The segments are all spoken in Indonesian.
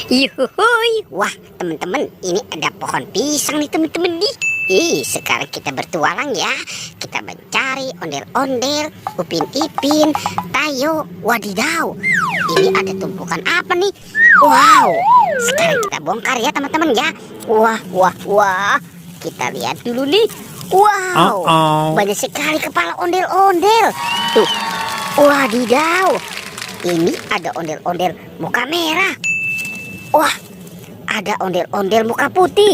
Yuhuy, wah teman-teman, ini ada pohon pisang nih teman-teman nih. Sekarang kita bertualang ya. Kita mencari ondel-ondel, upin ipin, tayo, wadidaw. Ini ada tumpukan apa nih? Wow, sekarang kita bongkar ya teman-teman ya. Wah. Kita lihat dulu nih. Wow, banyak sekali kepala ondel-ondel. Tuh, wadidaw. Ini ada ondel-ondel muka merah. Wah, ada ondel-ondel muka putih.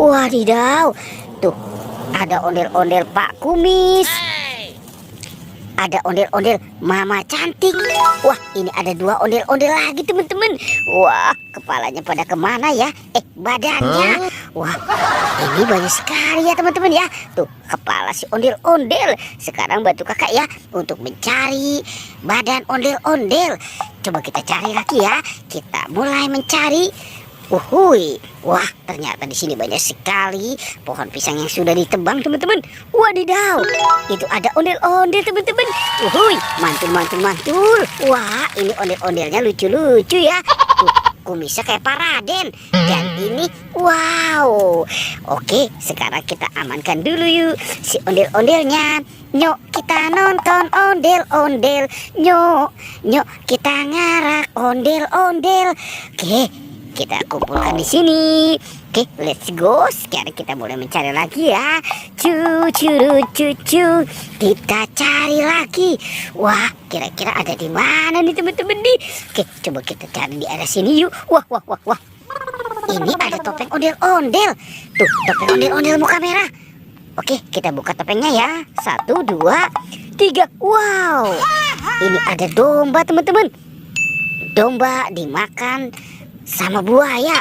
Wadidaw. Tuh, ada ondel-ondel Pak Kumis. Ada ondel-ondel Mama Cantik. Wah, ini ada 2 ondel-ondel lagi teman-teman. Wah, kepalanya pada kemana ya? Badannya. Wah, ini banyak sekali ya teman-teman ya. Tuh, kepala si ondel-ondel. Sekarang bantu kakak ya untuk mencari badan ondel-ondel. Coba kita cari lagi ya. Kita mulai mencari. Wah, ternyata di sini banyak sekali pohon pisang yang sudah ditebang teman-teman. Wadidaw, itu ada ondel-ondel teman-teman. Mantul. Wah, ini ondel-ondelnya lucu-lucu ya. Kumisnya kayak Pak Raden. Dan ini, wow. Oke, sekarang kita amankan dulu yuk si ondel-ondelnya. Nyok, kita nonton ondel-ondel. Nyok, kita ngarak ondel-ondel. Oke, kita kumpulkan di sini. Oke, let's go. Sekarang kita mulai mencari lagi ya. Cucu. Kita cari lagi. Wah, kira-kira ada di mana nih teman-teman nih? Oke, coba kita cari di area sini yuk. Wah. Ini ada topeng ondel-ondel. Tuh, topeng ondel-ondel muka merah. Oke, kita buka topengnya ya. 1, 2, 3. Wow, ini ada domba teman-teman. Domba dimakan sama buaya.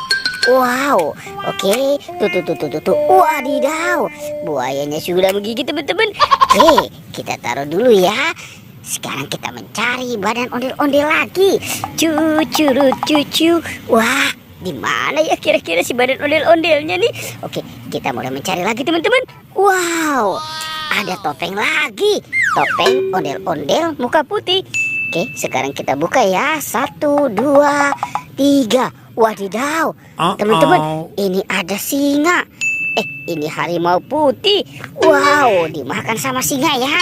Wow, oke. Tuh. Wadidaw, buayanya sudah menggigit teman-teman. Oke, kita taruh dulu ya. Sekarang kita mencari badan ondel-ondel lagi. Cucu. Wah, di mana ya kira-kira si badan ondel-ondelnya nih? Oke, kita mulai mencari lagi teman-teman. Wow, ada topeng lagi. Topeng ondel-ondel muka putih. Oke, sekarang kita buka ya. 1, 2, 3. Wadidaw, teman-teman, ini ada singa. Ini harimau putih. Wow, dimakan sama singa ya.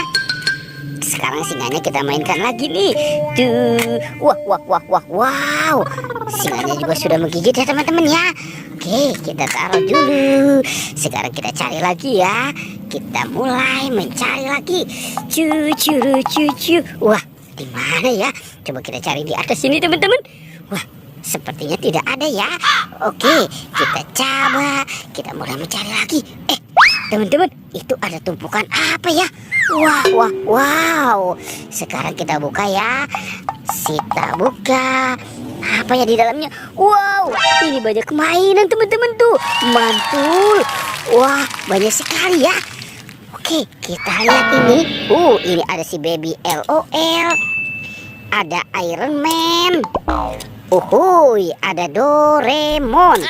Sekarang singanya kita mainkan lagi nih. Tuh, wow. Singanya juga sudah menggigit ya teman-teman ya. Oke, kita taruh dulu. Sekarang kita cari lagi ya. Kita mulai mencari lagi. Cucu. Wah, di mana ya? Coba kita cari di atas sini teman-teman. Wah, sepertinya tidak ada ya. Oke, kita coba. Kita mulai mencari lagi. Teman-teman, itu ada tumpukan apa ya? Wow. Sekarang kita buka ya. Kita buka. Apa ya di dalamnya? Wow, ini banyak mainan teman-teman tuh. Mantul. Wah, banyak sekali ya. Oke, kita lihat ini. Ini ada si Baby LOL. Ada Iron Man. Ada Doraemon,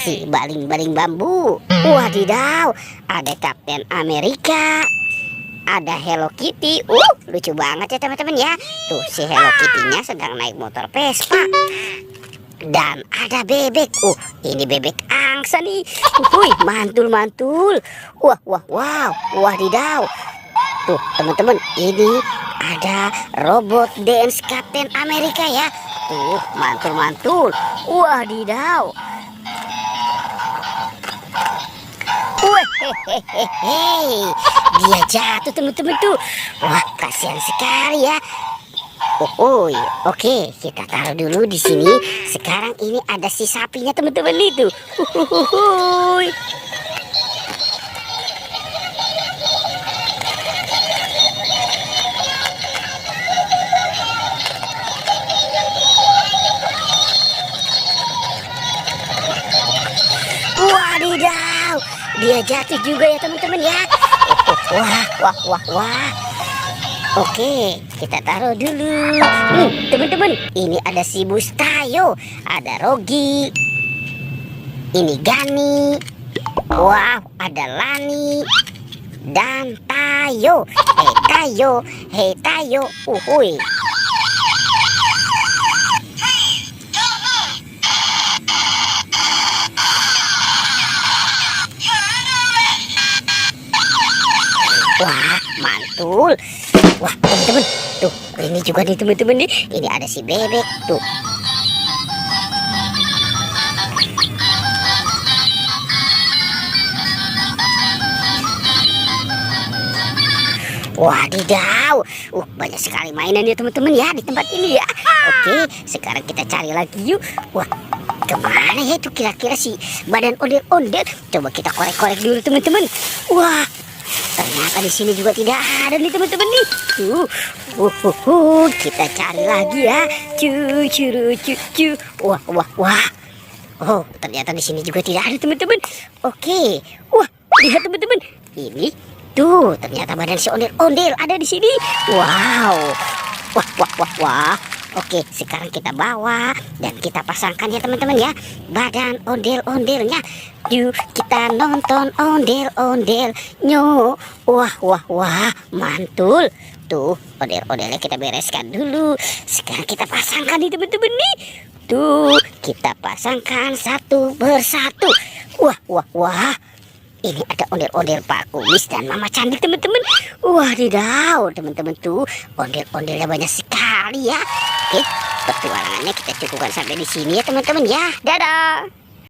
si baling-baling bambu. Wadidaw, ada Kapten Amerika. Ada Hello Kitty. Lucu banget ya teman-teman ya. Tuh, si Hello Kitty-nya sedang naik motor Vespa. Dan ada bebek. Ini bebek angsa nih. Mantul. Wow. Wadidaw. Tuh, teman-teman, ini ada robot dance Kapten Amerika ya. Tuh, mantul. Wadidaw. Dia jatuh teman-teman tuh. Wah, kasihan sekali ya. Oke, kita taruh dulu di sini. Sekarang ini ada si sapinya teman-teman itu. Wadidaw, dia jatuh juga ya teman-teman ya. Wah. Oke, kita taruh dulu. Teman-teman, ini ada si Bustayo, ada Rogi, ini Gani. Wow, ada Lani dan Tayo. Hey Tayo. mantul. Wah, teman-teman, tuh ini juga nih teman-teman nih. Ini ada si bebek tuh. Wadidaw, banyak sekali mainan ya teman-teman ya di tempat ini ya. Oke, sekarang kita cari lagi yuk. Wah, kemana ya itu kira-kira si badan ondel-ondel? Coba kita korek-korek dulu teman-teman. Wah, ternyata di sini juga tidak ada nih teman-teman nih. Kita cari lagi ya. Cu. Wah. Oh, ternyata di sini juga tidak ada teman-teman. Oke, wah, lihat teman-teman. Ini tuh, ternyata badan si ondel-ondel ada di sini. Wow. Wah. Oke, sekarang kita bawa dan kita pasangkan ya teman-teman ya. Badan ondel-ondelnya. Yuk, kita nonton ondel-ondel. Wah, mantul. Tuh, ondel-ondelnya kita bereskan dulu. Sekarang kita pasangkan nih teman-teman nih. Tuh, kita pasangkan satu persatu. Wah. Ini ada ondel-ondel Pak Kumis dan Mama Cantik teman-teman. Wadidaw teman-teman, tuh ondel-ondelnya banyak sekali ya. Oke, petualangannya kita cukupkan sampai di sini ya teman-teman ya. Dadah.